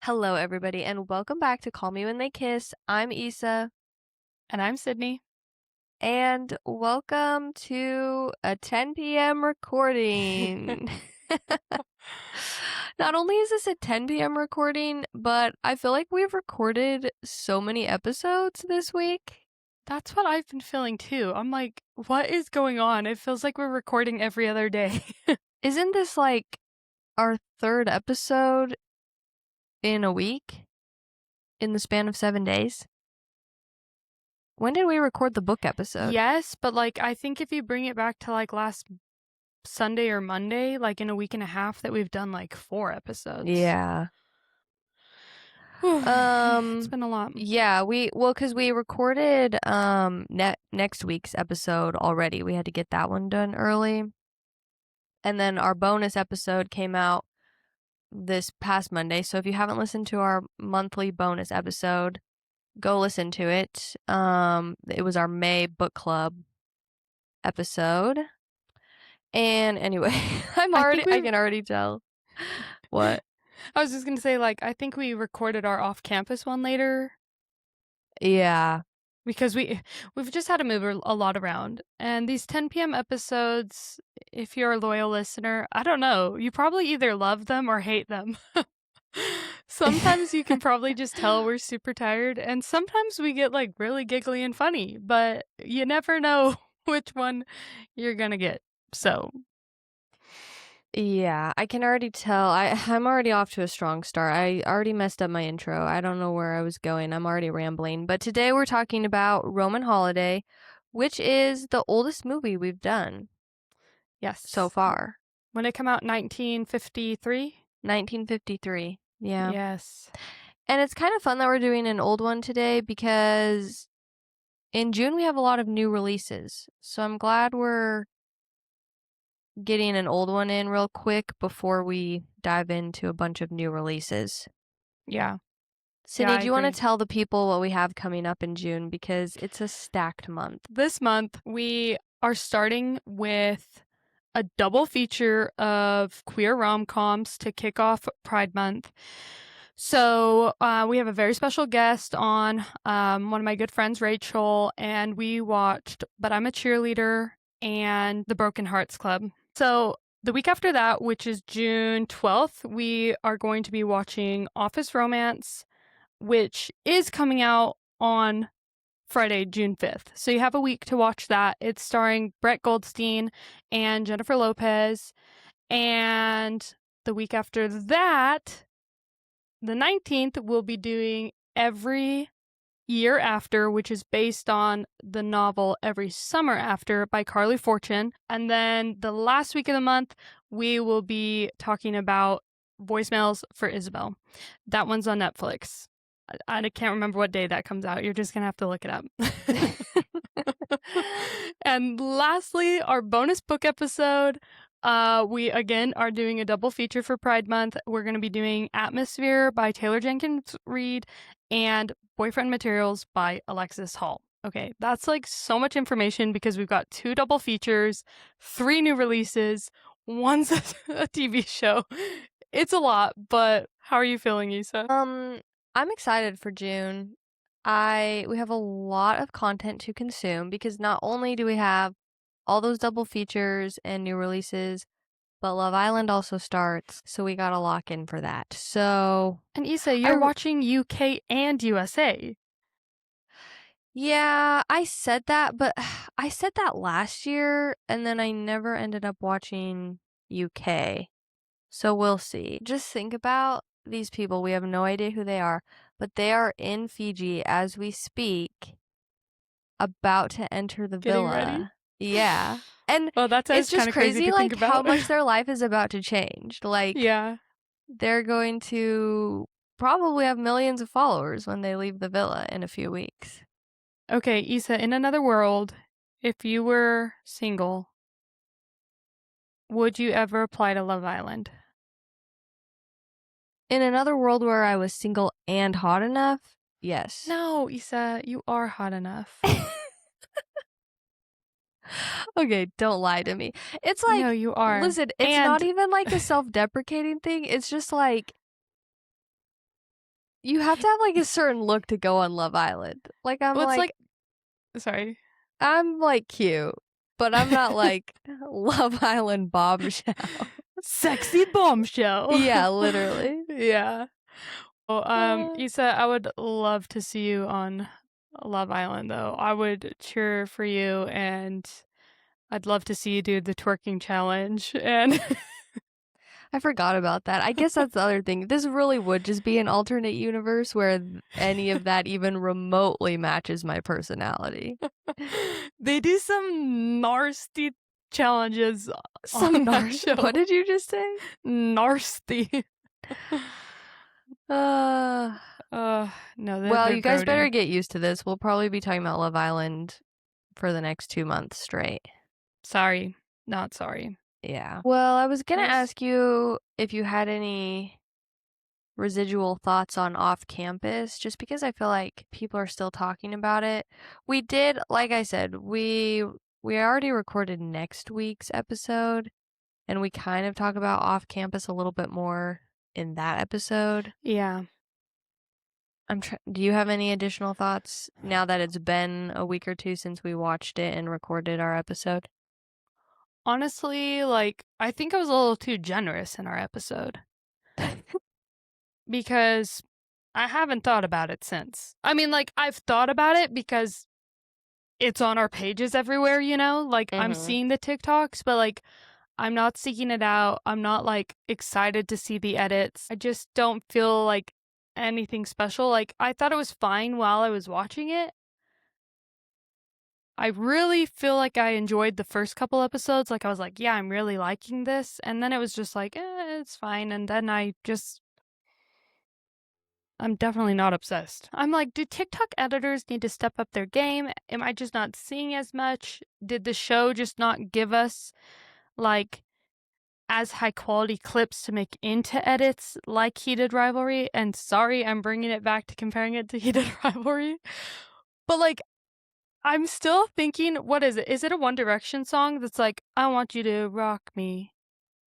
Hello, everybody, and welcome back to Call Me When They Kiss. I'm Issa, And I'm Sydney. and welcome to a 10 p.m. recording. Not only is this a 10 p.m. recording, but I feel like we've recorded so many episodes this week. That's what I've been feeling too. I'm like, what is going on? It feels like we're recording every other day. Isn't this like our third episode in a week in the span of 7 days? When did we record the book episode? Yes, but like I think if you bring it back to like last Sunday or Monday, like in a week and a half, that we've done like 4 episodes. Yeah. It's been a lot. Yeah, because we recorded next week's episode already. We had to get that one done early. And then our bonus episode came out this past Monday. So if you haven't listened to our monthly bonus episode, go listen to it. It was our May book club episode. And anyway, I can already tell. What? I was just going to say, like, I think we recorded our off-campus one later. Yeah. Because we've just had to move a lot around. And these 10 p.m. episodes, if you're a loyal listener, I don't know. You probably either love them or hate them. Sometimes you can probably just tell we're super tired. And sometimes we get like really giggly and funny. But you never know which one you're going to get. So yeah, I can already tell. I'm already off to a strong start. I already messed up my intro. I don't know where I was going. I'm already rambling. But today we're talking about Roman Holiday, which is the oldest movie we've done yes. so far. When it came out, 1953? 1953. Yeah. Yes. And it's kind of fun that we're doing an old one today because in June we have a lot of new releases. So I'm glad we're getting an old one in real quick before we dive into a bunch of new releases. Yeah. Sydney, Yeah, do you want to tell the people what we have coming up in June? Because it's a stacked month. This month, we are starting with a double feature of queer rom-coms to kick off Pride Month. So we have a very special guest on, one of my good friends, Rachel, and we watched But I'm a Cheerleader and The Broken Hearts Club. So the week after that, which is June 12th, we are going to be watching Office Romance, which is coming out on Friday, June 5th. So you have a week to watch that. It's starring Brett Goldstein and Jennifer Lopez. And the week after that, the 19th, we'll be doing Every Year After, which is based on the novel Every Summer After by Carly Fortune. And then the last week of the month, we will be talking about Voicemails for Isabel. That one's on Netflix. I can't remember what day that comes out. You're just going to have to look it up. And lastly, our bonus book episode. We again are doing a double feature for Pride Month. We're going to be doing Atmosphere by Taylor Jenkins Reid and Boyfriend Materials by Alexis Hall. Okay, that's like so much information because we've got 2 double features, 3 new releases, one's a TV show. It's a lot, but how are you feeling, Issa? I'm excited for June. We have a lot of content to consume because not only do we have all those double features and new releases, but Love Island also starts, so we gotta lock in for that. So, and Issa, you're watching UK and USA. Yeah, I said that, but I said that last year, and then I never ended up watching UK. So we'll see. Just think about these people. We have no idea who they are, but they are in Fiji as we speak, about to enter the Getting villa. ready? Yeah. And well, that's it's just crazy, like, how much their life is about to change. Like, yeah. They're going to probably have millions of followers when they leave the villa in a few weeks. Okay, Issa, in another world, if you were single, would you ever apply to Love Island? In another world where I was single and hot enough, yes. No, Issa, you are hot enough. Okay, don't lie to me. It's like, no, you are. Listen, it's not even like a self-deprecating thing. It's just like, You have to have, like, a certain look to go on Love Island. Like, Well, it's like sorry. I'm, like, cute, but I'm not, like, Love Island bombshell. Sexy bombshell. Yeah, literally. Yeah. Well, Uh, Issa, I would love to see you on Love Island, though. I would cheer for you, and I'd love to see you do the twerking challenge. And I forgot about that. I guess that's the other thing. This really would just be an alternate universe where any of that even remotely matches my personality. they do some nasty challenges Some on that narc. show. What did you just say? Nasty. Uh, No, well, they're you guys better grody. get used to this. We'll probably be talking about Love Island for the next 2 months straight. Sorry, not sorry. Yeah. Well, I was gonna Yes. ask you if you had any residual thoughts on off campus, just because I feel like people are still talking about it. We did, like I said, we already recorded next week's episode, and we kind of talk about off campus a little bit more in that episode. Yeah. Do you have any additional thoughts now that it's been a week or two since we watched it and recorded our episode? Honestly, like, I think I was a little too generous in our episode because I haven't thought about it since. I mean, like, I've thought about it because it's on our pages everywhere, you know? Like, I'm Mhm. seeing the TikToks, but like, I'm not seeking it out. I'm not like excited to see the edits. I just don't feel like anything special. Like, I thought it was fine while I was watching it. I really feel like I enjoyed the first couple episodes. Like, I was like, yeah, I'm really liking this. And then it was just like, it's fine. And then I'm definitely not obsessed. I'm like, do TikTok editors need to step up their game? Am I just not seeing as much? Did the show just not give us like as high quality clips to make into edits like Heated Rivalry? And sorry, I'm bringing it back to comparing it to Heated Rivalry. But like, I'm still thinking, what is it? Is it a One Direction song that's like, I want you to rock me?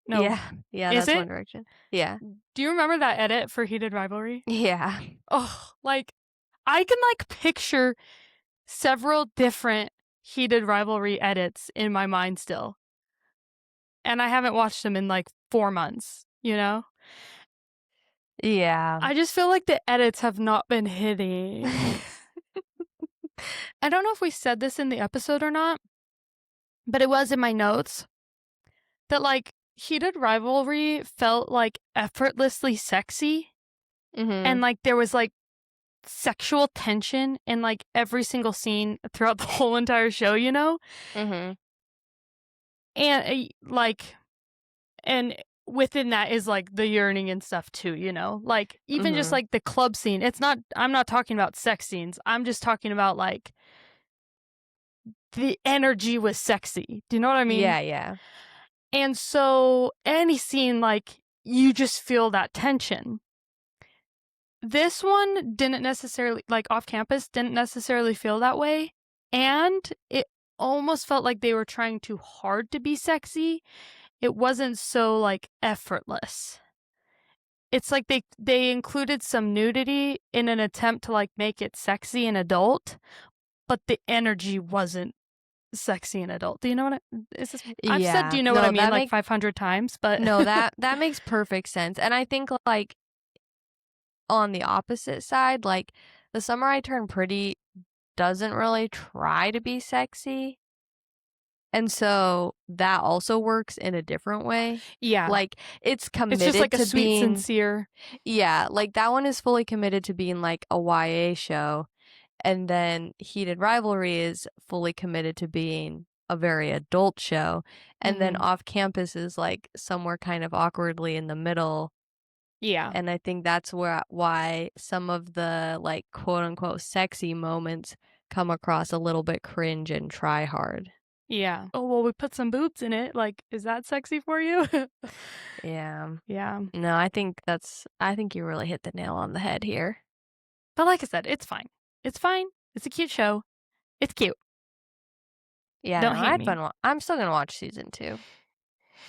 No. Yeah. Yeah, Is that's it? One Direction. Yeah. Do you remember that edit for Heated Rivalry? Yeah. Oh, like, I can like picture several different Heated Rivalry edits in my mind still. And I haven't watched them in like 4 months, you know? Yeah. I just feel like the edits have not been hitting. I don't know if we said this in the episode or not, but it was in my notes that like Heated Rivalry felt like effortlessly sexy, and Mhm. like there was like sexual tension in like every single scene throughout the whole entire show, you know? Mhm. And like and within that is like the yearning and stuff too, you know? Like even just Mhm. like the club scene. I'm not talking about sex scenes. I'm just talking about like the energy was sexy. Do you know what I mean? Yeah, yeah. And so any scene, like, you just feel that tension. This one didn't necessarily, like, off campus, didn't necessarily feel that way. And it almost felt like they were trying too hard to be sexy. It wasn't so, like, effortless. It's like they included some nudity in an attempt to, like, make it sexy and adult, but the energy wasn't sexy and adult. Do you know what is this? I've said, do Yeah. you know what I No, mean, like 500 times, but no, that makes perfect sense. And I think like on the opposite side, like The Summer I Turned Pretty doesn't really try to be sexy. And so that also works in a different way. yeah, Like it's it's just like committed a to sweet, being sincere. yeah, like that one is fully committed to being like a YA show. And then Heated Rivalry is fully committed to being a very adult show. And then Mhm. Off Campus is like somewhere kind of awkwardly in the middle. Yeah, And I think that's why some of the like quote unquote sexy moments come across a little bit cringe and try hard. yeah. Oh, well, we put some boobs in it. Like, is that sexy for you? Yeah. Yeah. No, I think you really hit the nail on the head here. But like I said, it's fine. It's fine. It's a cute show. It's cute. Yeah, no, Don't I hate had me. fun. I'm still gonna watch season 2.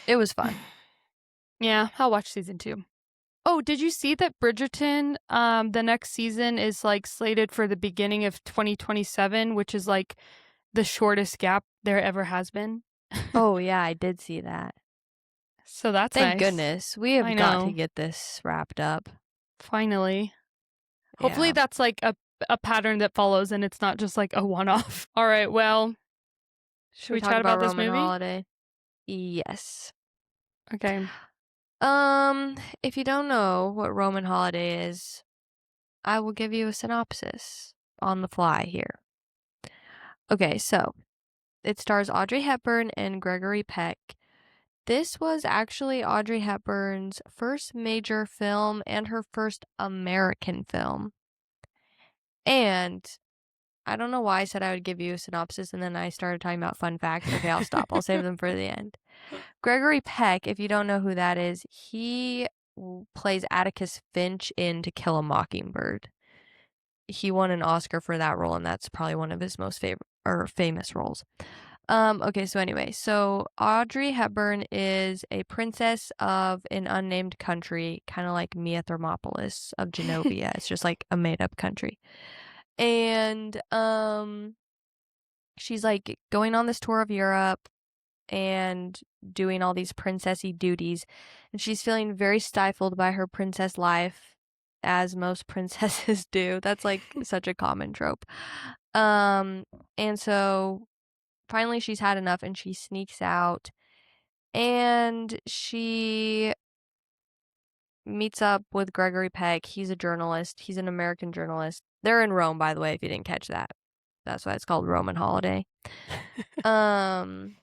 It was fun. Yeah, I'll watch season 2. Oh, did you see that Bridgerton, the next season is, like, slated for the beginning of 2027, which is, like, the shortest gap there ever has been? Oh, yeah, I did see that. So that's Thank nice. goodness. We I have got to know. get this wrapped up. Finally. Hopefully Yeah. that's, like, a pattern that follows and it's not just, like, a one-off. Alright, well, Should should we we talk chat about about this Roman movie? holiday? Yes. Okay. If you don't know what Roman holiday is, I will give you a synopsis on the fly here. Okay, so it stars Audrey Hepburn and Gregory Peck. This was actually Audrey Hepburn's first major film and her first American film. And I don't know why I said I would give you a synopsis and then I started talking about fun facts. Okay, I'll stop. I'll save them for the end. Gregory Peck, if you don't know who that is, he plays Atticus Finch in To Kill a Mockingbird. He won an Oscar for that role, and that's probably one of his most favorite or famous roles. Okay, so anyway, so Audrey Hepburn is a princess of an unnamed country, kind of like Mia Thermopolis of Genovia. It's just like a made-up country. And she's like going on this tour of Europe and doing all these princessy duties, and she's feeling very stifled by her princess life, as most princesses do. That's like such a common trope. Um, and so finally she's had enough and she sneaks out and she meets up with Gregory Peck. He's a journalist. He's an American journalist. They're in Rome, by the way, if you didn't catch that. That's why it's called Roman Holiday. Um,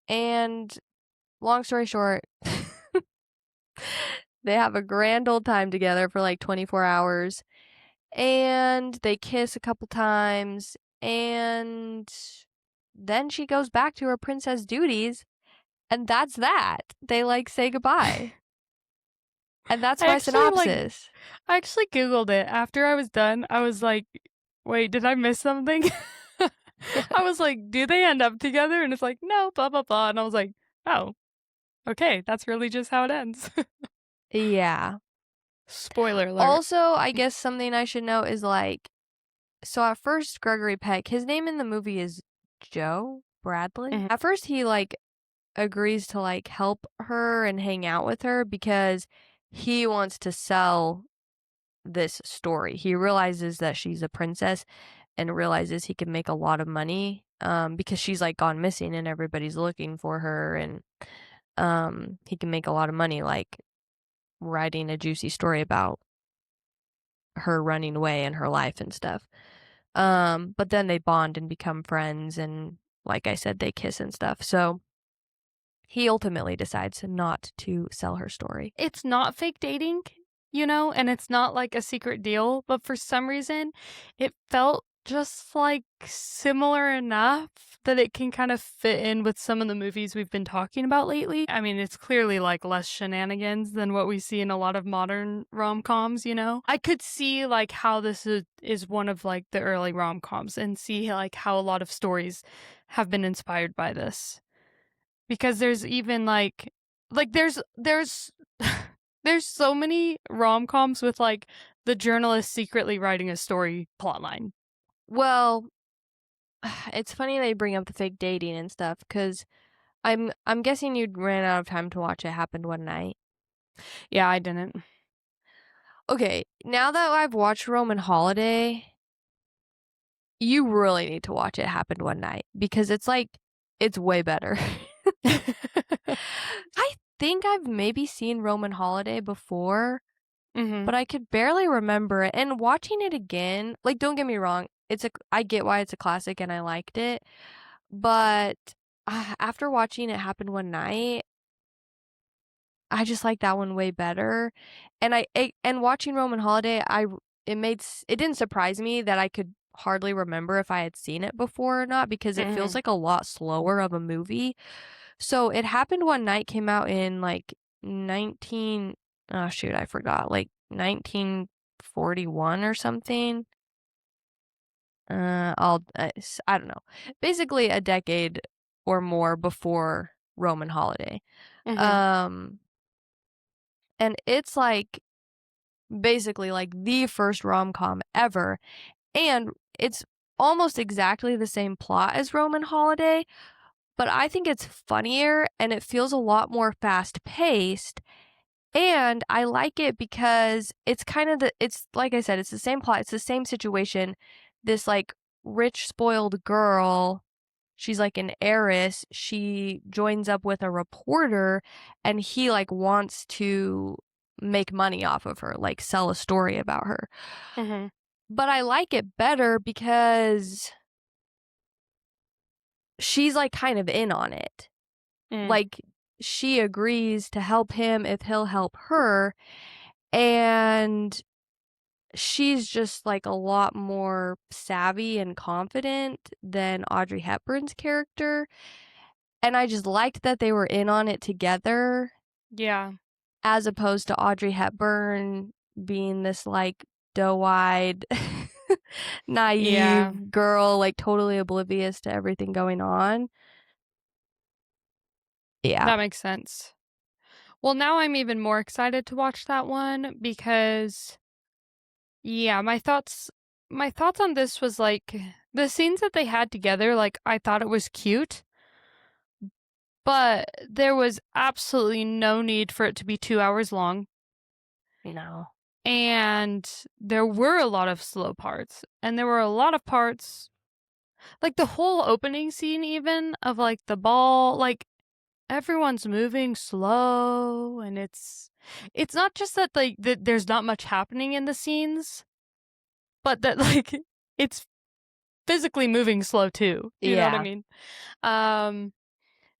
and long story short, they have a grand old time together for like 24 hours and they kiss a couple times and then she goes back to her princess duties and that's that. They like say goodbye. And that's I my actually, like synopsis. I actually Googled it. After I was done, I was like, "Wait, did I miss something?" I was like, "Do they end up together?" And it's like, "No, blah, blah, blah." And I was like, "Oh, okay, that's really just how it ends." Yeah. Spoiler alert. Also, I guess something I should know is like, so at first Gregory Peck, his name in the movie is Joe Bradley. Mhm. At first he like agrees to like help her and hang out with her because he wants to sell this story. He realizes that she's a princess and realizes he can make a lot of money because she's like gone missing and everybody's looking for her and he can make a lot of money like writing a juicy story about her running away and her life and stuff. But then they bond and become friends and like I said they kiss and stuff. So he ultimately decides not to sell her story. It's not fake dating, and it's not like a secret deal, but for some reason, it felt just like similar enough that it can kind of fit in with some of the movies we've been talking about lately. I mean, it's clearly like less shenanigans than what we see in a lot of modern rom-coms. I could see like how this is one of like the early rom-coms and see like how a lot of stories have been inspired by this. Because there's even like there's there's so many rom-coms with like the journalist secretly writing a story plotline. Well, it's funny they bring up the fake dating and stuff because I'm guessing you ran out of time to watch It Happened One Night. Yeah, I didn't. Okay, now that I've watched Roman Holiday, you really need to watch It Happened One Night because it's like it's way better. I think I've maybe seen Roman Holiday before, Mhm. but I could barely remember it. And watching it again, like don't get me wrong, I get why it's a classic and I liked it, but after watching It Happened One Night, I just like that one way better. And watching Roman Holiday, it didn't surprise me that I could hardly remember if I had seen it before or not because it feels Mhm. like a lot slower of a movie. So It Happened One Night came out in like 19 oh shoot, I forgot. Like 1941 or something. I don't know. Basically a decade or more before Roman Holiday. Mhm. Um and it's like basically like the first rom-com ever, and it's almost exactly the same plot as Roman Holiday, but I think it's funnier and it feels a lot more fast-paced. And I like it because it's kind of it's like I said, it's the same plot, it's the same situation. This like rich, spoiled girl, she's like an heiress. She joins up with a reporter and he like wants to make money off of her, like sell a story about her. Mm-hmm. But I like it better because she's like kind of in on it. Mm. Like she agrees to help him if he'll help her. And she's just like a lot more savvy and confident than Audrey Hepburn's character. And I just liked that they were in on it together Yeah. as opposed to Audrey Hepburn being this like doe-eyed, Yeah. naive girl, like totally oblivious to everything going on. Yeah. That makes sense. Well, now I'm even more excited to watch that one because yeah, my thoughts on this was like the scenes that they had together, like I thought it was cute, but there was absolutely no need for it to be 2 hours long. No. And there were a lot of slow parts, and there were a lot of parts like the whole opening scene even of like the ball, like everyone's moving slow and it's not just that like that there's not much happening in the scenes, but that like it's physically moving slow too. You know what I Yeah. mean? Um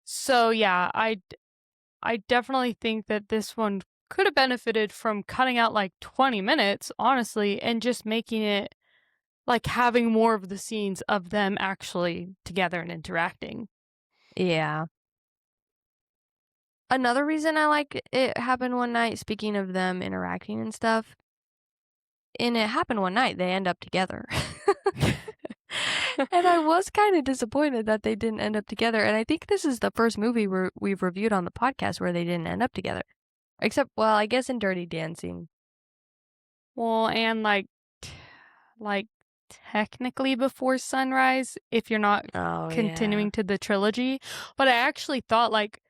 so yeah, I definitely think that this one could have benefited from cutting out like 20 minutes, honestly, and just making it like having more of the scenes of them actually together and interacting. Yeah. Another reason I like It Happened One Night, speaking of them interacting and stuff, in It Happened One Night, they end up together. And I was kind of disappointed that they didn't end up together. And I think this is the first movie we've reviewed on the podcast where they didn't end up together. Except, well, I guess in Dirty Dancing. Well, and like technically before sunrise if you're not Oh, yeah. continuing to the trilogy, but I actually thought like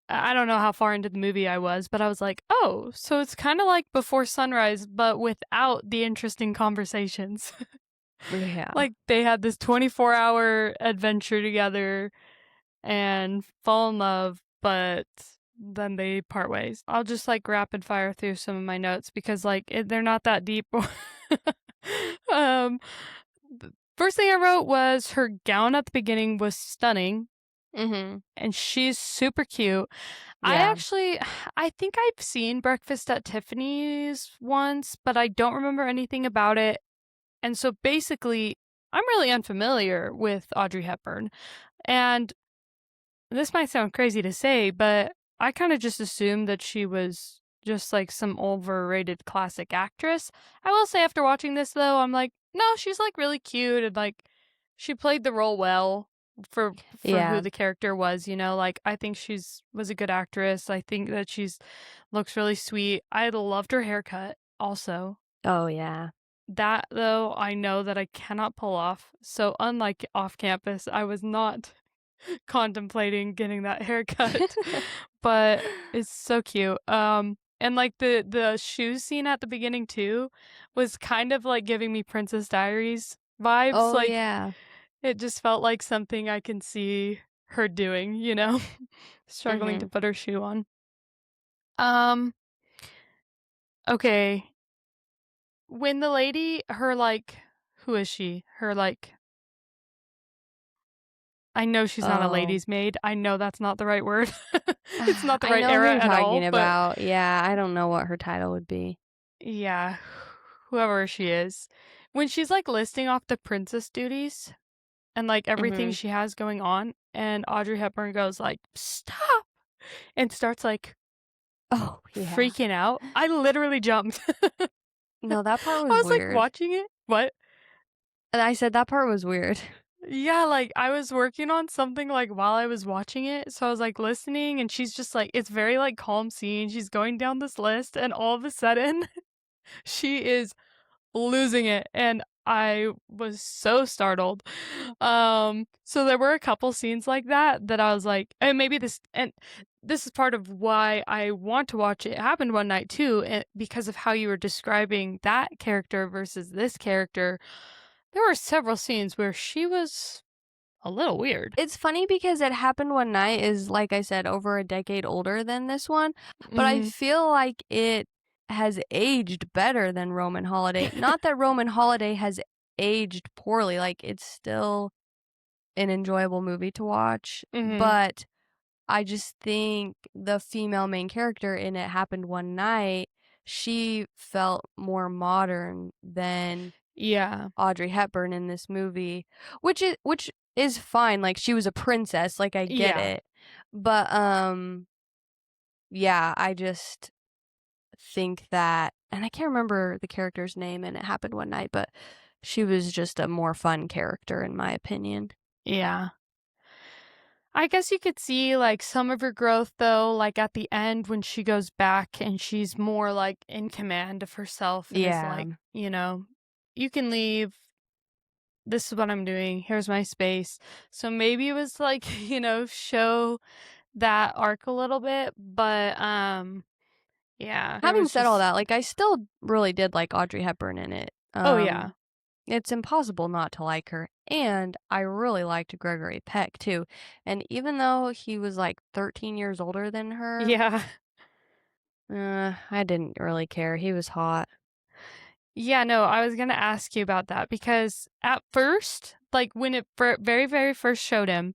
I don't know how far into the movie I was, but I was like, "Oh, so it's kind of like before sunrise but without the interesting conversations." Yeah. Like they had this 24-hour adventure together and fall in love, but then they part ways. I'll just like rapid fire through some of my notes because like they're not that deep. um, first thing I wrote was her gown at the beginning was stunning, Mm-hmm. and she's super cute. Yeah. I think I've seen Breakfast at Tiffany's once, but I don't remember anything about it. And so basically, I'm really unfamiliar with Audrey Hepburn. And this might sound crazy to say, but I kind of just assumed that she was just like some overrated classic actress. I will say after watching this though, I'm like, no, she's like really cute and like she played the role well for who Yeah. the character was, you know? Like I think she's was a good actress. I think that she's looks really sweet. I loved her haircut also. Oh, yeah. That though, I know that I cannot pull off. So unlike off campus, I was not contemplating getting that haircut, but it's so cute. And like the shoe scene at the beginning too was kind of like giving me Princess Diaries vibes. Oh, Like yeah. it just felt like something I can see her doing, you know, struggling to Mm-hmm. put her shoe on. Um, okay. When the lady, her like, who is she? Her like, I know she's not a Oh. lady's maid. I know that's not the right word. It's not the I right know who era you're at all, talking but about. Yeah, I don't know what her title would be. yeah, whoever she is. When she's like listing off the princess duties and like everything Mm-hmm. she has going on, and Audrey Hepburn goes like, "Stop!" and starts like Oh, yeah. freaking out. I literally jumped. No, that part I was was like weird. watching it. What? And I said that part was weird. Yeah, like, I was working on something, like, while I was watching it, so I was, like, listening, and she's just, like it's very, like, calm scene, she's going down this list, and all of a sudden, she is losing it, and I was so startled. So there were a couple scenes like that I was like and maybe this is part of why I want to watch It Happened One Night too, because of how you were describing that character versus this character. There were several scenes where she was a little weird. It's funny because It Happened One Night is, like I said, over a decade older than this one, but I Mhm. feel like it has aged better than Roman Holiday. Not that Roman Holiday has aged poorly, like, it's still an enjoyable movie to watch, Mhm. but I just think the female main character in It Happened One Night, she felt more modern than Yeah. Audrey Hepburn in this movie, which is fine, like, she was a princess, like, I get Yeah. it. But, yeah, I just think that and I can't remember the character's name in It Happened One Night, but she was just a more fun character in my opinion. Yeah. I guess you could see, like, some of her growth, though, like, at the end when she goes back and she's more, like, in command of herself and is Yeah. like, "You can leave. This is what I'm doing. Here's my space." So maybe it was, like, show that arc a little bit, but, yeah, there Having was said all just that, like, I still really did like Audrey Hepburn in it. Oh, yeah. It's impossible not to like her, and I really liked Gregory Peck too, and even though he was, like, 13 years older than her, Yeah. I didn't really care, he was hot. Yeah, no, I was gonna ask you about that because at first, like, when it very, very first showed him,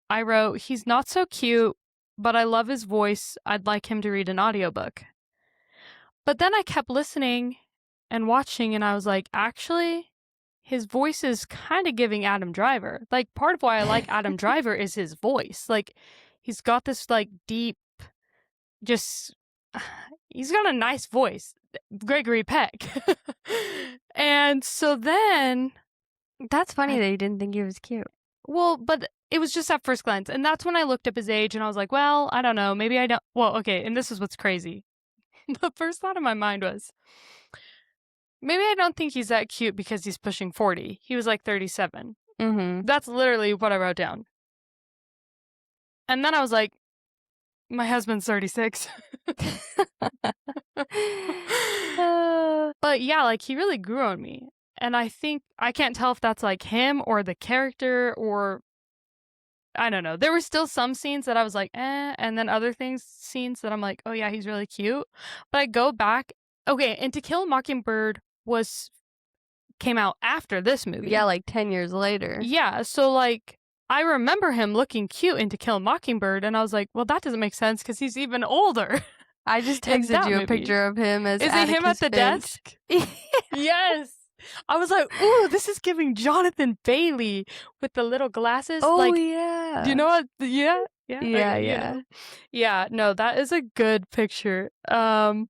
I wrote, "He's not so cute, but I love his voice. I'd like him to read an audiobook." But then I kept listening and watching, and I was like, actually, his voice is kind of giving Adam Driver. Like, part of why I like Adam Driver is his voice. Like, he's got this, like, deep, just, he's got a nice voice. Gregory Peck. And so then That's funny I that you didn't think he was cute. Well, but it was just at first glance, and that's when I looked up his age, and I was like, "Well, I don't know, maybe I don't." Well, okay, and this is what's crazy. The first thought in my mind was, maybe I don't think he's that cute because he's pushing 40. He was like 37. Mhm. That's literally what I wrote down. And then I was like, my husband's 36. Uh, But yeah, like he really grew on me. And I think I can't tell if that's like him or the character or I don't know. There were still some scenes that I was like, eh, and then other scenes that I'm like, oh yeah, he's really cute. But I go back, okay, and To Kill a Mockingbird came out after this yeah, movie. like 10 years later. Yeah, so like I remember him looking cute in To Kill a Mockingbird, and I was like, well, that doesn't make sense because he's even older I just in texted that you a movie. picture of him as Is it him at Atticus the Finch. desk? Yes. I was like, ooh, this is giving Jonathan Bailey with the little glasses. Oh, Like, do you yeah. know what? Yeah, yeah, Yeah, okay, yeah. Yeah, no, that is a good picture. But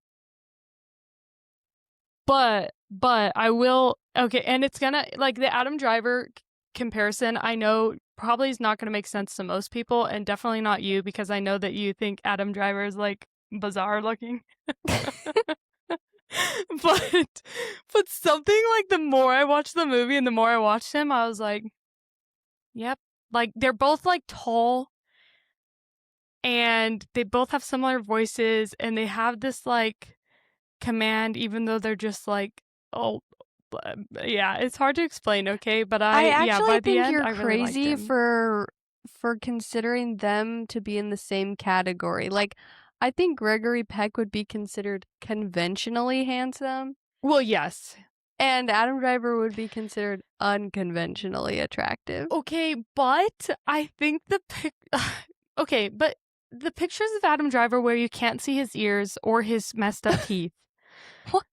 I will okay, and it's gonna like the Adam Driver comparison, I know probably is not gonna make sense to most people, and definitely not you because I know that you think Adam Driver is like bizarre looking. But but something like the more I watched the movie and the more I watched him, I was like, yep. Like they're both like tall and they both have similar voices and they have this like command even though they're just like oh yeah, it's hard to explain, okay? But I yeah, actually by the think end you're I really liked crazy him. for considering them to be in the same category. Like, I think Gregory Peck would be considered conventionally handsome, Well, yes. and Adam Driver would be considered unconventionally attractive. Okay, but I think okay, but the pictures of Adam Driver where you can't see his ears or his messed up teeth. What?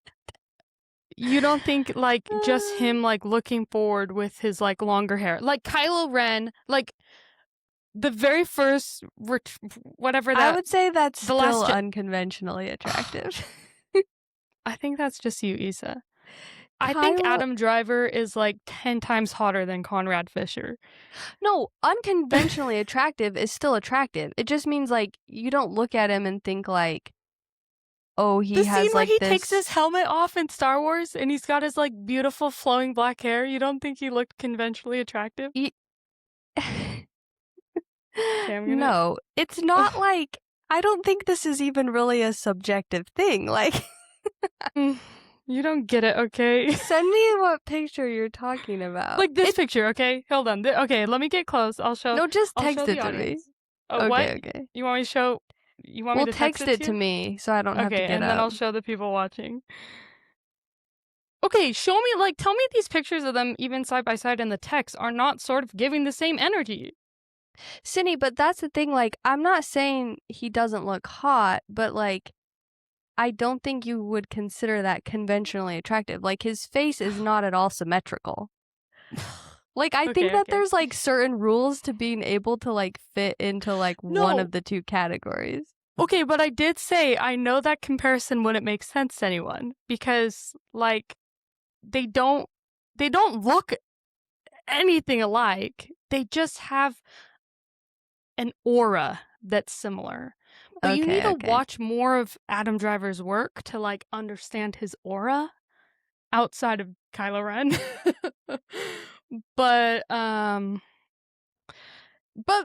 You don't think like just him like looking forward with his like longer hair, like Kylo Ren, like the very first whatever I that would say that's the still last. unconventionally attractive. I think that's just you, Issa. I think Kyle, Adam Driver is like 10 times hotter than Conrad Fisher. no, unconventionally attractive is still attractive. It just means like you don't look at him and think like, oh, The he scene has where like he takes this. his helmet off in Star Wars and he's got his like beautiful flowing black hair, you don't think he looked conventionally attractive? Okay, I'm gonna. No, it's not like, I don't think this is even really a subjective thing. Like, You don't get it, okay? send me what picture you're talking about. Like this picture, okay? Hold on. Okay, let me get close. I'll show. No, just I'll show text the it to me. audience. Okay, What? okay. You want me to show? You want me Well, to text text it it to to you? me so I don't have to Okay, get and then up. I'll show the people watching. Okay, show me, like, tell me these pictures of them, even side by side in the text, are not sort of giving the same energy. Cindy, but that's the thing. Like, I'm not saying he doesn't look hot, but like, I don't think you would consider that conventionally attractive. Like, his face is not at all symmetrical. Like, I think that Okay. there's like certain rules to being able to like fit into like one No. of the two categories. Okay, but I did say I know that comparison wouldn't make sense to anyone because, like, they don't look anything alike. They just have an aura that's similar. But you need Okay, to okay. watch more of Adam Driver's work to like understand his aura outside of Kylo Ren. but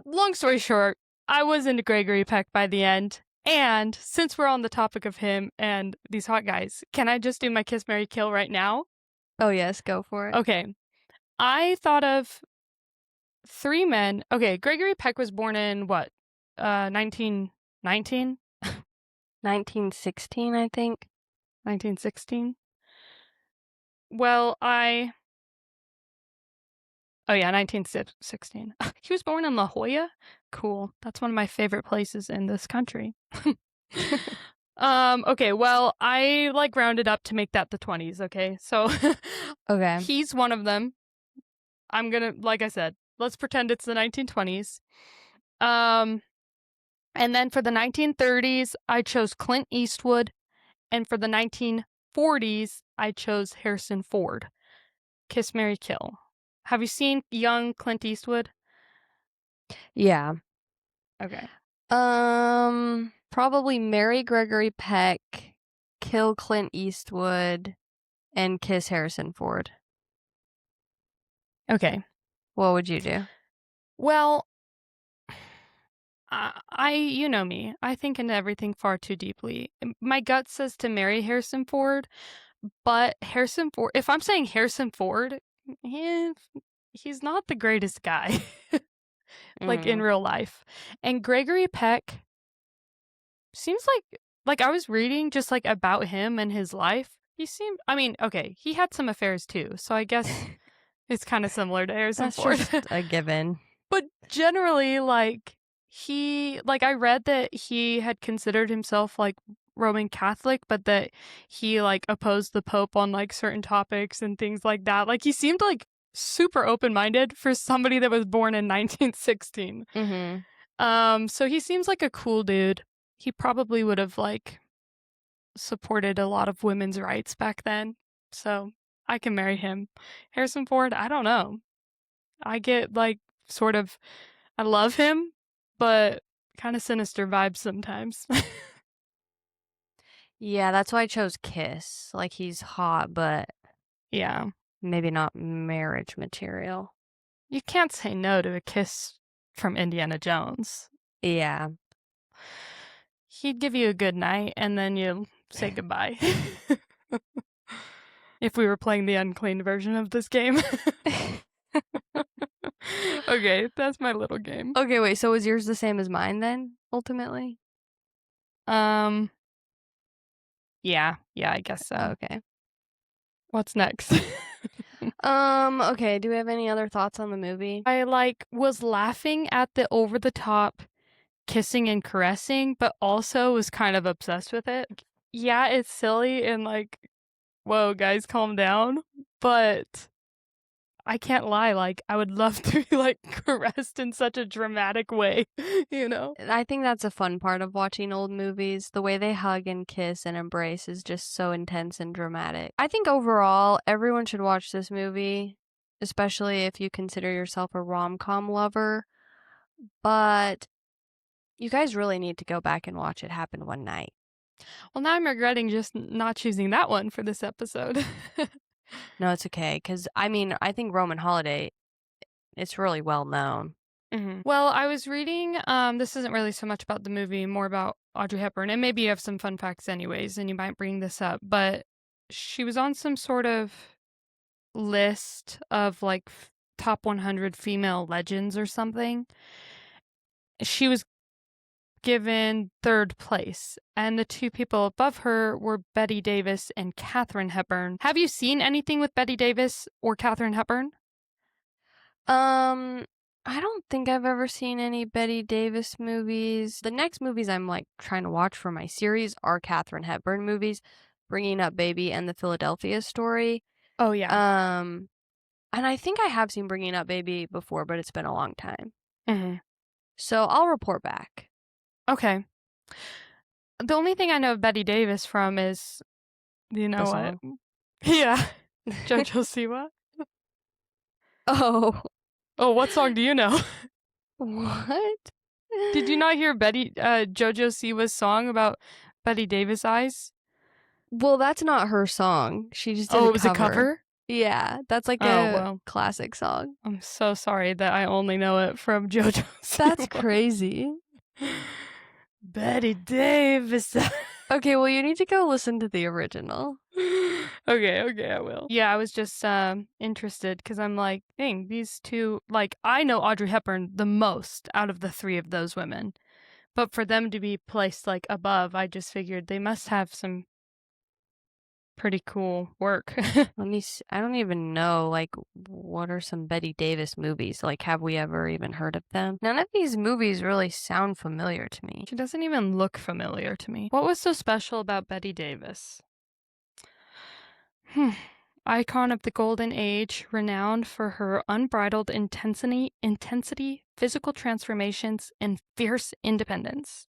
long story short, I was into Gregory Peck by the end. And since we're on the topic of him and these hot guys, can I just do my Kiss Mary Kill right now? Oh, yes, go for it. Okay. I thought of 3 men. Okay, Gregory Peck was born in what? 1919? 1916, I think. 1916? Well, oh yeah, 1916. He was born in La Jolla? Cool. That's one of my favorite places in this country. Okay, well, I like rounded up to make that the 20s, okay? So Okay. he's one of them. I'm gonna, like I said, let's pretend it's the 1920s. And then for the 1930s, I chose Clint Eastwood. And for the 1940s, I chose Harrison Ford. Kiss, Marry, Kill. Have you seen young Clint Eastwood? Yeah. Okay. Probably marry Gregory Peck, kill Clint Eastwood, and kiss Harrison Ford. Okay. What would you do? Well, you know me. I think into everything far too deeply. My gut says to marry Harrison Ford, but Harrison Ford, if I'm saying Harrison Ford, he's not the greatest guy, like in real life. And Gregory Peck seems like I was reading just like about him and his life. He seemed, I mean, okay, he had some affairs too, so I guess it's kind of similar to Harrison That's Ford. just a given. But generally, like, I read that he had considered himself like Roman Catholic, but that he like opposed the Pope on like certain topics and things like that. Like, he seemed like super open minded for somebody that was born in 1916. So he seems like a cool dude. He probably would have like supported a lot of women's rights back then. So I can marry him. Harrison Ford, I don't know. I get like sort of, I love him, but kind of sinister vibes sometimes. Yeah, that's why I chose Kiss. Like, he's hot, but Yeah. maybe not marriage material. You can't say no to a kiss from Indiana Jones. Yeah. He'd give you a good night and then you say goodbye. If we were playing the unclean version of this game. Okay, that's my little game. Okay, wait, so was yours the same as mine then, ultimately? Yeah, I guess so. Okay. What's next? Okay, do we have any other thoughts on the movie? I like was laughing at the over the top kissing and caressing, but also was kind of obsessed with it. Yeah, it's silly and like, whoa, guys, calm down. But I can't lie, like, I would love to be, like, caressed in such a dramatic way, you know? I think that's a fun part of watching old movies. The way they hug and kiss and embrace is just so intense and dramatic. I think overall, everyone should watch this movie, especially if you consider yourself a rom-com lover. But you guys really need to go back and watch It Happened One Night. Well, now I'm regretting just not choosing that one for this episode. No, it's okay, because I mean, I think Roman Holiday, it's really well known. Well, I was reading, this isn't really so much about the movie, more about Audrey Hepburn, and maybe you have some fun facts anyways, and you might bring this up, but she was on some sort of list of like top 100 female legends or something. She was given third place, and the two people above her were Betty Davis and Katharine Hepburn. Have you seen anything with Betty Davis or Katharine Hepburn? Um, I don't think I've ever seen any Betty Davis movies. The next movies I'm like trying to watch for my series are Katharine Hepburn movies, Bringing Up Baby and The Philadelphia Story. Oh, yeah. Um, and I think I have seen Bringing Up Baby before, but it's been a long time. Hmm. So I'll report back. Okay. The only thing I know of Betty Davis from is, you The know what? song. Yeah. JoJo Siwa. Oh, Oh, what song do you know? what? Did you not hear JoJo Siwa's song about Betty Davis eyes? Well, that's not her song. She just did Oh, a it was a cover. cover? Yeah, that's like Oh, a well. classic song. I'm so sorry that I only know it from JoJo That's Siwa. crazy. Betty Davis. Okay, well, you need to go listen to the original. Okay, I will. Yeah, I was just interested because I'm like, dang, these two, like, I know Audrey Hepburn the most out of the three of those women. But for them to be placed like above, I just figured they must have some pretty cool work. Let me see. I don't even know, like, what are some Betty Davis movies? Like, have we ever even heard of them? None of these movies really sound familiar to me. She doesn't even look familiar to me. What was so special about Betty Davis? Icon of the Golden Age, renowned for her unbridled intensity, physical transformations, and fierce independence.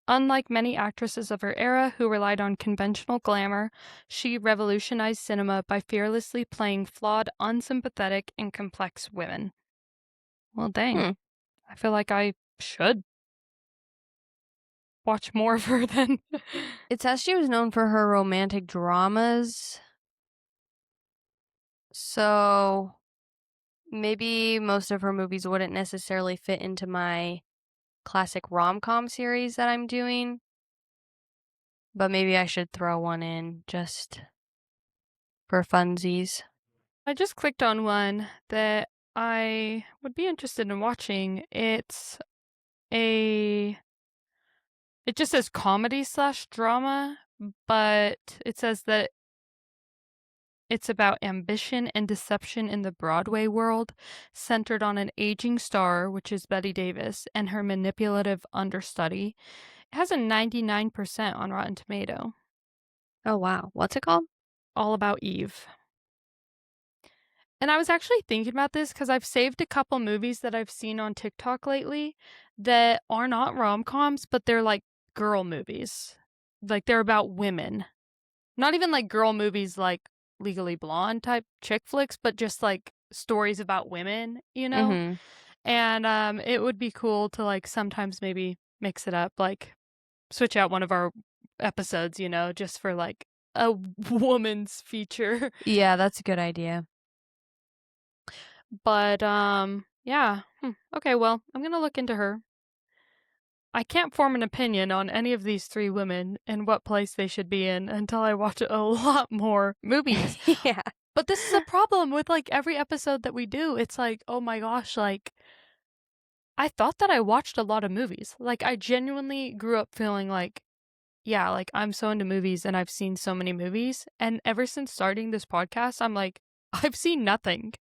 Unlike many actresses of her era who relied on conventional glamour, she revolutionized cinema by fearlessly playing flawed, unsympathetic, and complex women. Well, dang. Hmm. I feel like I should watch more of her then. It says she was known for her romantic dramas. So maybe most of her movies wouldn't necessarily fit into my classic rom-com series that I'm doing. But maybe I should throw one in just for funsies. I just clicked on one that I would be interested in watching. A it just says comedy slash drama, but it says that it's about ambition and deception in the Broadway world, centered on an aging star, which is Betty Davis, and her manipulative understudy. It has a 99% on Rotten Tomato. Oh, wow. What's it called? All About Eve. And I was actually thinking about this because I've saved a couple movies that I've seen on TikTok lately that are not rom-coms, but they're like girl movies. Like they're about women. Not even like girl movies like Legally Blonde type chick flicks, but just like stories about women, you know? Mm-hmm. And it would be cool to like sometimes maybe mix it up, like switch out one of our episodes, you know, just for like a woman's feature. Yeah, that's a good idea. But yeah. Okay, well, I'm going to look into her. I can't form an opinion on any of these three women and what place they should be in until I watch a lot more movies. Yeah. But this is a problem with like every episode that we do. It's like, oh my gosh, like I thought that I watched a lot of movies. Like I genuinely grew up feeling like, yeah, like I'm so into movies and I've seen so many movies. And ever since starting this podcast, I'm like, I've seen nothing.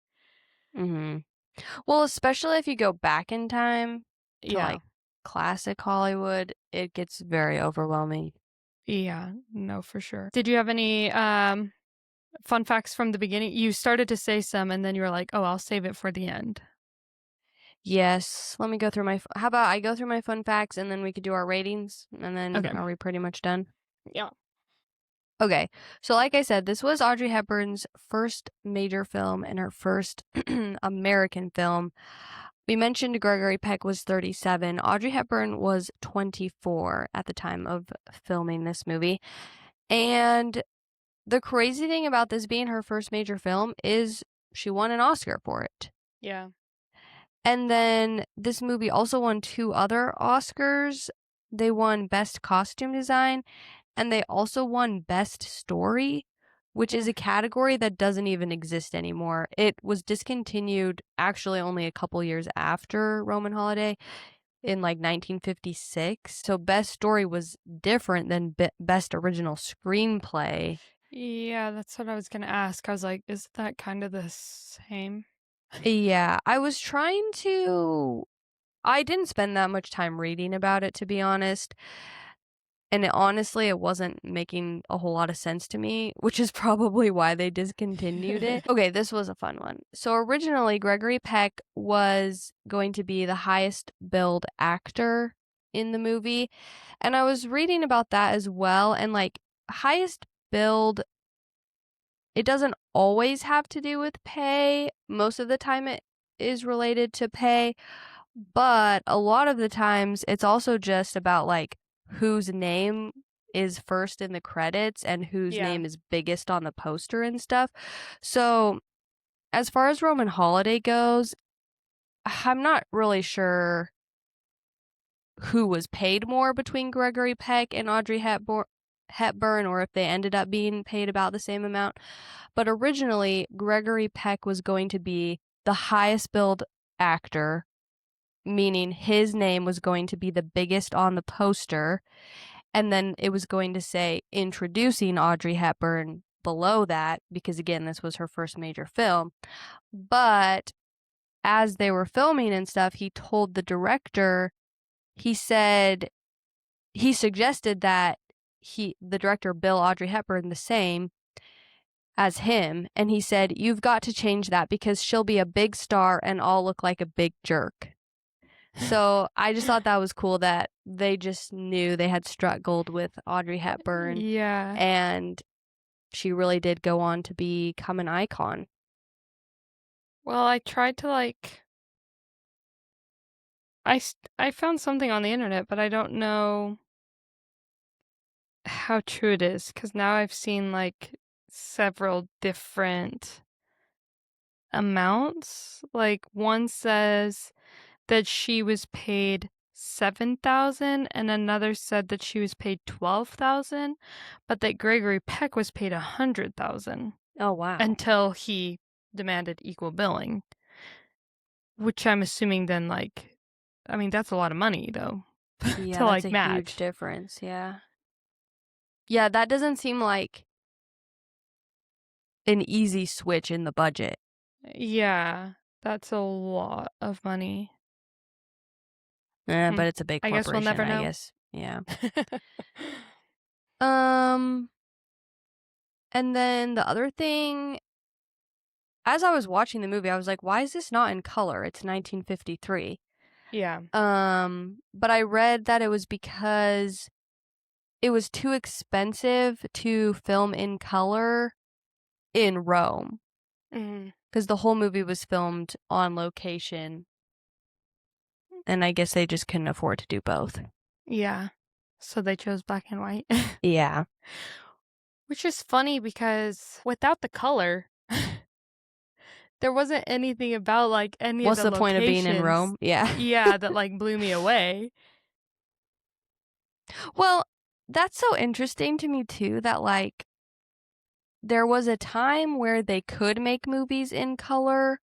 Mm-hmm. Well, especially if you go back in time to Yeah. like classic Hollywood, it gets very overwhelming. Yeah, no, for sure. Did you have any fun facts from the beginning? You started to say some, and then you were like, "Oh, I'll save it for the end." Yes. Let me go through how about I go through my fun facts and then we could do our ratings and then Okay. are we pretty much done? Yeah. Okay. So like I said, this was Audrey Hepburn's first major film and her first American film. We mentioned Gregory Peck was 37. Audrey Hepburn was 24 at the time of filming this movie. And the crazy thing about this being her first major film is she won an Oscar for it. Yeah. And then this movie also won 2 other Oscars. They won Best Costume Design, and they also won Best Story, which is Mm. a category that doesn't even exist anymore. It was discontinued actually only a couple years after Roman Holiday in like 1956. So Best Story was different than Best Original Screenplay. Yeah, that's what I was gonna ask. I was like, "Is that kind of the same?" Yeah, I didn't spend that much time reading about it, to be honest. And honestly, it wasn't making a whole lot of sense to me, which is probably why they discontinued it. Okay, this was a fun one. So originally, Gregory Peck was going to be the highest billed actor in the movie. And I was reading about that as well. And like, highest billed, it doesn't always have to do with pay. Most of the time, it is related to pay. But a lot of the times, it's also just about like whose name is first in the credits and whose Yeah. name is biggest on the poster and stuff. So, as far as Roman Holiday goes, I'm not really sure who was paid more between Gregory Peck and Audrey Hepburn, or if they ended up being paid about the same amount. But originally, Gregory Peck was going to be the highest billed actor, meaning his name was going to be the biggest on the poster, and then it was going to say introducing Audrey Hepburn below that, because again, this was her first major film. But as they were filming and stuff, he told the director, he said, he suggested that the director bill Audrey Hepburn the same as him, and he said, "You've got to change that because she'll be a big star and I'll look like a big jerk." So I just thought that was cool that they just knew they had struck gold with Audrey Hepburn, Yeah. and she really did go on to become an icon. Well, I tried to I found something on the internet, but I don't know how true it is because now I've seen like several different amounts. Like one says that she was paid 7,000 and another said that she was paid 12,000, but that Gregory Peck was paid 100,000 Oh, wow. until he demanded equal billing, which I'm assuming then I mean that's a lot of money though Yeah, to that's a huge match. difference. Yeah. Yeah, that doesn't seem like an easy switch in the budget. Yeah, that's a lot of money. Hmm. But it's a big I guess we'll corporation, never I know. guess. Yeah. Um, and then the other thing, as I was watching the movie, I was like, why is this not in color? It's 1953. Yeah. But I read that it was because it was too expensive to film in color in Rome, Mhm. because the whole movie was filmed on location, and I guess they just couldn't afford to do both. Yeah. So they chose black and white. Yeah. Which is funny because without the color, there wasn't anything about any of What's the the point of being in locations, Rome? Yeah. yeah, that blew me away. Well, that's so interesting to me too, that like there was a time where they could make movies in color,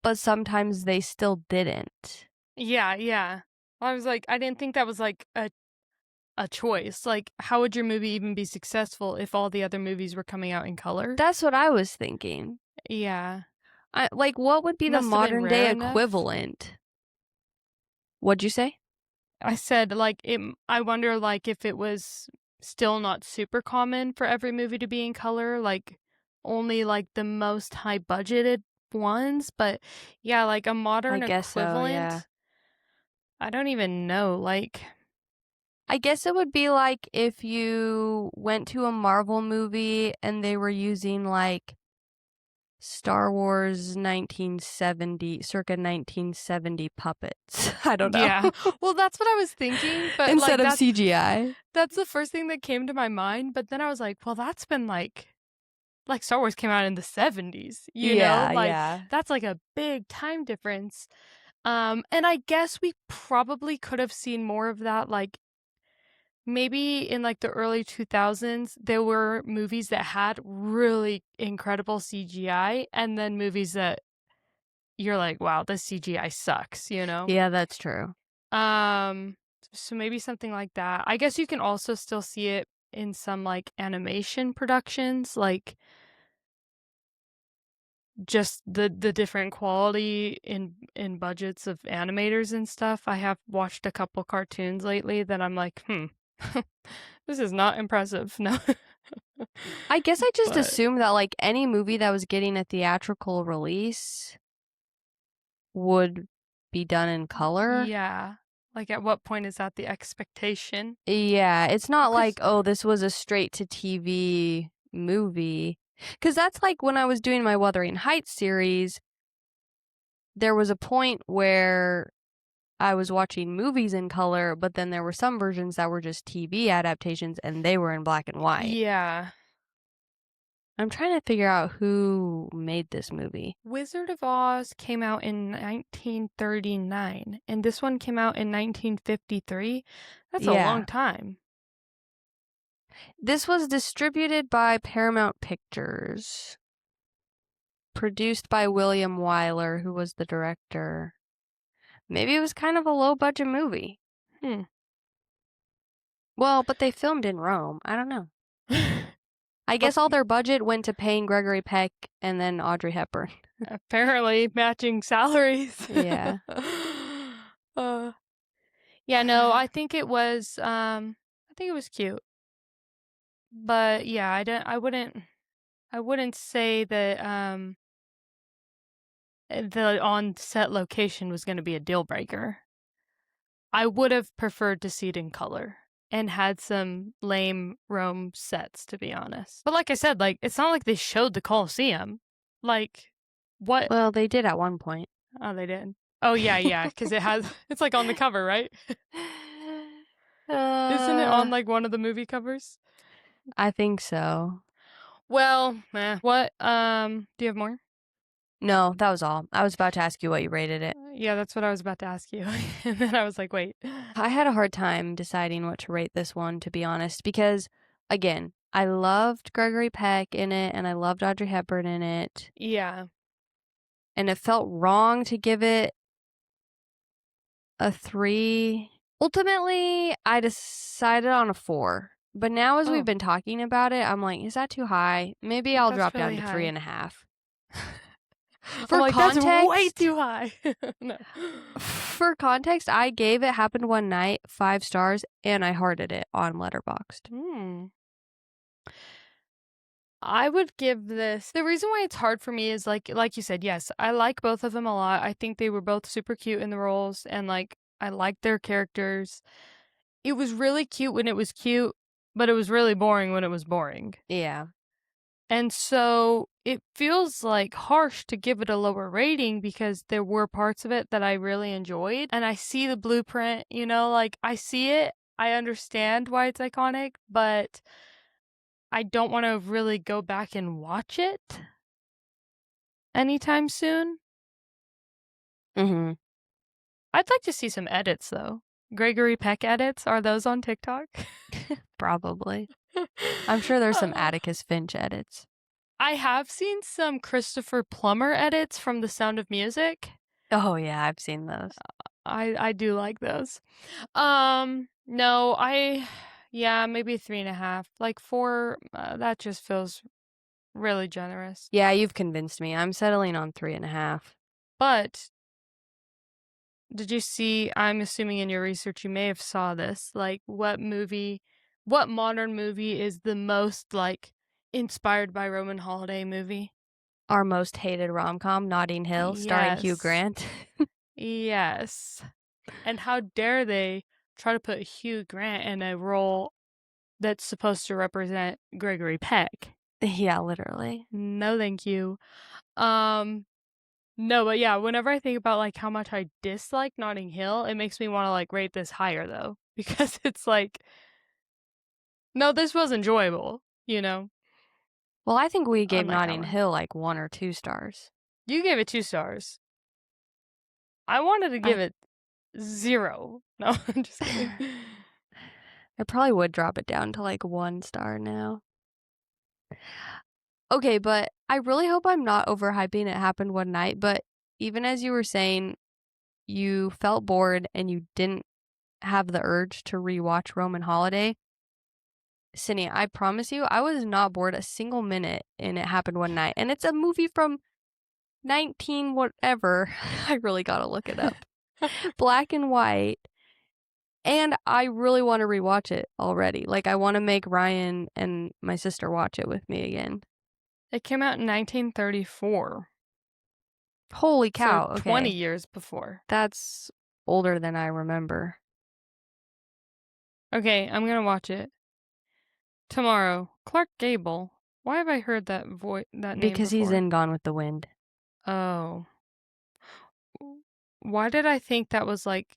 but sometimes they still didn't. Yeah, yeah. I was like, I didn't think that was a choice. Like, how would your movie even be successful if all the other movies were coming out in color? That's what I was thinking. Yeah. What would be the Must have been modern day rare enough. equivalent? What'd you say? I said I wonder if it was still not super common for every movie to be in color, like, only, like, the most high budgeted ones, but, yeah, like, a I modern guess so, yeah. equivalent, I don't even know, like I guess it would be like if you went to a Marvel movie and they were using, like, Star Wars 1970 circa 1970 puppets. I don't know. yeah. Well, that's what I was thinking, but, Instead like, of CGI. that's the first thing that came to my mind, but then I was like, "Well, that's been, like, Star Wars came out in the '70s, you know? Yeah, Like, yeah. that's, like, a big time difference." And I guess we probably could have seen more of that, like, maybe in, like, the early 2000s, there were movies that had really incredible CGI, and then movies that you're like, "Wow, this CGI sucks," you know? Yeah, that's true. Um, so maybe something like that. I guess you can also still see it in some, like, animation productions, like, just the different quality in budgets of animators and stuff. I have watched a couple cartoons lately that I'm like, "Hmm, this is not impressive." No. I guess I just But assumed that, like, any movie that was getting a theatrical release would be done in color. yeah. Like, at what point is that the expectation? Yeah, it's not Because like, "Oh, this was a straight to TV movie." 'Cause that's like when I was doing my Wuthering Heights series, there was a point where I was watching movies in color, but then there were some versions that were just TV adaptations and they were in black and white. yeah. I'm trying to figure out who made this movie. Wizard of Oz came out in 1939, and this one came out in 1953. That's a long Yeah. time. This was distributed by Paramount Pictures, produced by William Wyler, who was the director. Maybe it was kind of a low budget movie. Hmm. Well, but they filmed in Rome. I don't know. I But guess all their budget went to paying Gregory Peck and then Audrey Hepburn. apparently matching salaries. Yeah. uh, yeah, no, I think it was cute. But yeah, I wouldn't say that the on-set location was going to be a deal breaker. I would have preferred to see it in color and had some lame Rome sets, to be honest. But like I said, like, it's not like they showed the Colosseum. Like, what? Well, they did at one point. Oh, they did. Oh, yeah, because it's like on the cover, right? Isn't it on uh, like one of the movie covers? I think so. Well, what? Do you have more? No, that was all. I was about to ask you what you rated it. Yeah, that's what I was about to ask you. And then I was like, wait. I had a hard time deciding what to rate this one, to be honest, because, again, I loved Gregory Peck in it and I loved Audrey Hepburn in it, Yeah. and it felt wrong to give it a 3. Ultimately, I decided on a 4. But now, as we've Oh, been talking about it, I'm like, is that too high? Maybe I'll that's drop really down to high. 3.5. I'm For like, that's way context, too high. No. I gave It Happened One Night 5 stars, and I hearted it on Letterboxd. Hmm. I would give this the reason why it's hard for me is like you said, yes, I like both of them a lot. I think they were both super cute in the roles and like I liked their characters. It was really cute when it was cute, but it was really boring when it was boring. Yeah. And so it feels like harsh to give it a lower rating because there were parts of it that I really enjoyed. And I see the blueprint, you know, like I see it. I understand why it's iconic, but I don't want to really go back and watch it anytime soon. Mm-hmm. I'd like to see some edits though. Gregory Peck edits, are those on TikTok? Probably. I'm sure there's some Uh, Atticus Finch edits. I have seen some Christopher Plummer edits from The Sound of Music. Oh, yeah, I've seen those. I do like those. No, yeah, maybe 3.5. Like 4, that just feels really generous. Yeah, you've convinced me. I'm settling on 3.5. But did you see, I'm assuming in your research you may have saw this, like what movie What modern movie is the most, like, inspired by Roman holiday movie? Our most hated rom-com, Notting Hill, starring Hugh Yes. Grant. Yes. And how dare they try to put Hugh Grant in a role that's supposed to represent Gregory Peck. Yeah, literally. No, thank you. Um, no, but yeah, whenever I think about, like, how much I dislike Notting Hill, it makes me wanna, like, rate this higher, though, because it's like, "No, this was enjoyable," you know? Well, I think we gave Unlike that Notting one. Hill, like, 1 or 2 stars. You gave it 2 stars. I wanted to give I it 0. No, I'm just kidding. I probably would drop it down to, like, 1 star now. Okay, but I really hope I'm not overhyping It Happened One Night, but even as you were saying, you felt bored and you didn't have the urge to rewatch Roman Holiday. Sydney, I promise you, I was not bored a single minute in It Happened One Night. And it's a movie from 19 whatever. I really gotta look it up. Black and white. And I really want to rewatch it already. Like, I want to make Ryan and my sister watch it with me again. It came out in 1934, Holy so cow. 20 Okay. years before. That's older than I remember. Okay, I'm gonna watch it. Tomorrow. Clark Gable. Why have I heard that name Because he's before? in Gone with the Wind. Oh. Why did I think that was, like,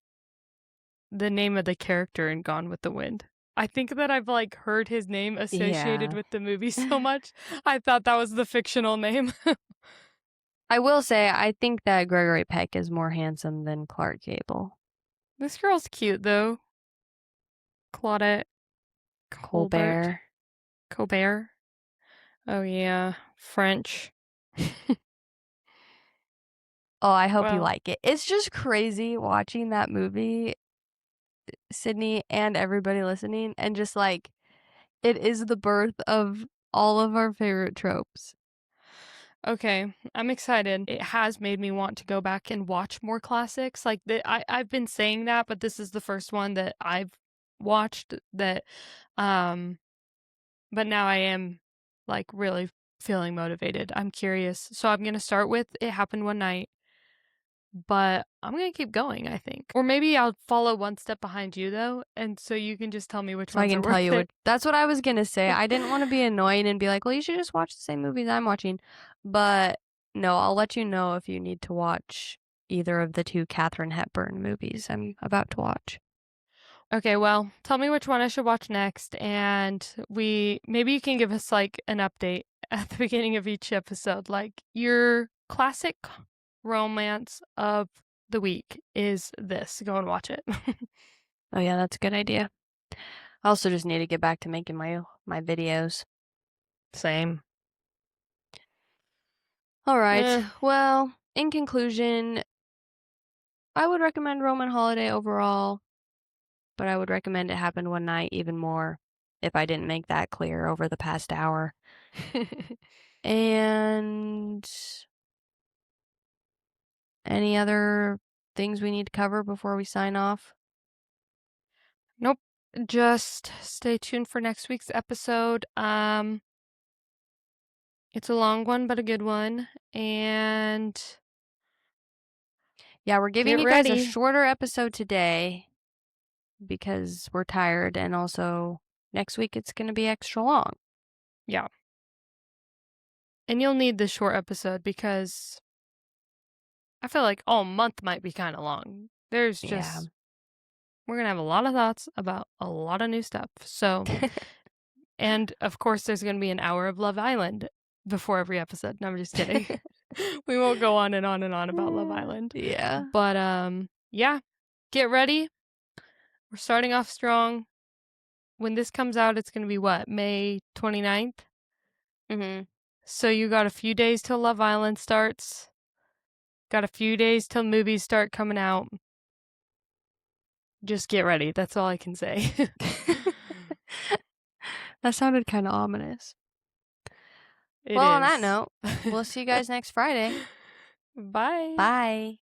the name of the character in Gone with the Wind? I think that I've, like, heard his name associated Yeah. with the movie so much, I thought that was the fictional name. I will say, I think that Gregory Peck is more handsome than Clark Gable. This girl's cute, though. Claudette Colbert. Colbert. Colbert? Oh, yeah. French. Oh, I hope you Well, like it. It's just crazy watching that movie, Sydney, and everybody listening, and just like, it is the birth of all of our favorite tropes. okay, I'm excited. It has made me want to go back and watch more classics. Like I've been saying that, but this is the first one that I've watched that um but now I am like really feeling motivated. I'm curious. So I'm going to start with It Happened One Night, but I'm going to keep going, I think. Or maybe I'll follow one step behind you though, and so you can just tell me which So I ones can are tell worth you it. what that's what I was gonna say. I didn't want to be annoying and be like, well, you should just watch the same movies I'm watching. But no, I'll let you know if you need to watch either of the 2 Katharine Hepburn movies I'm about to watch. Okay, well, tell me which one I should watch next, and maybe you can give us like an update at the beginning of each episode. Like your classic romance of the week is this. Go and watch it. Oh yeah, that's a good idea. I also just need to get back to making my videos. Same. All right. Eh, Well, in conclusion, I would recommend Roman Holiday overall, but I would recommend It Happened One Night even more if I didn't make that clear over the past hour. And any other things we need to cover before we sign off? nope. Just stay tuned for next week's episode. It's a long one, but a good one. And Yeah, we're giving get you guys a ready. shorter episode today because we're tired, and also next week it's going to be extra long. Yeah. And you'll need this short episode because I feel like all month might be kind of long. Yeah. We're going to have a lot of thoughts about a lot of new stuff. So, and of course, there's going to be an hour of Love Island before every episode. No, I'm just kidding. We won't go on and on and on about Love Island. Yeah. But, yeah, get ready. We're starting off strong. When this comes out, it's going to be what, May 29th? Mhm. So you got a few days till Love Island starts. Got a few days till movies start coming out. Just get ready. That's all I can say. That sounded kind of ominous. It Well, on that is. note, we'll see you guys next Friday. Bye. Bye.